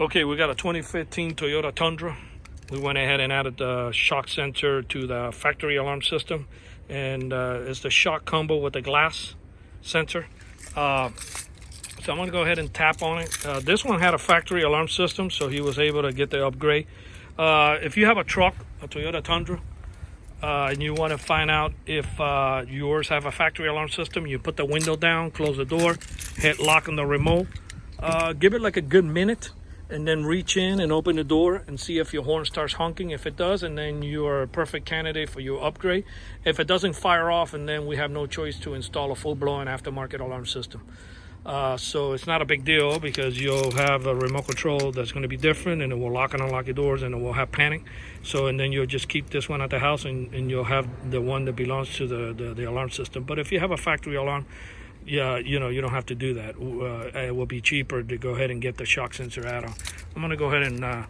Okay, we got a 2015 Toyota Tundra. We went ahead and added the shock sensor to the factory alarm system, and it's the shock combo with the glass sensor. So I'm gonna go ahead and tap on it. This one had a factory alarm system, so he was able to get the upgrade. If you have a truck, a Toyota Tundra, and you want to find out if yours have a factory alarm system, you put the window down, close the door, hit lock on the remote, give it like a good minute, and then reach in and open the door and see if your horn starts honking. If it does, and then you are a perfect candidate for your upgrade. If it doesn't fire off, and then we have no choice to install a full-blown aftermarket alarm system. So it's not a big deal, because you'll have a remote control that's going to be different, and it will lock and unlock your doors, and it will have panic. So, and then you'll just keep this one at the house, and you'll have the one that belongs to the alarm system. But if you have a factory alarm, yeah, you don't have to do that. It will be cheaper to go ahead and get the shock sensor add-on. I'm going to go ahead and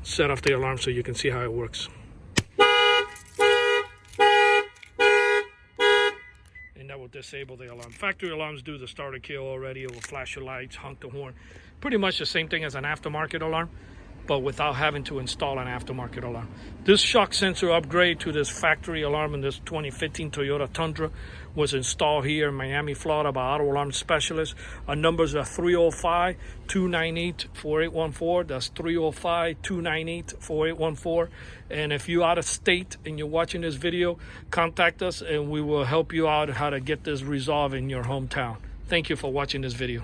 set off the alarm so you can see how it works. And that will disable the alarm. Factory alarms do the starter kill already. It will flash your lights, honk the horn. Pretty much the same thing as an aftermarket alarm, but without having to install an aftermarket alarm. This shock sensor upgrade to this factory alarm in this 2015 Toyota Tundra was installed here in Miami, Florida by Auto Alarm Specialists. Our numbers are 305-298-4814. That's 305-298-4814. And if you're out of state and you're watching this video, contact us and we will help you out how to get this resolved in your hometown. Thank you for watching this video.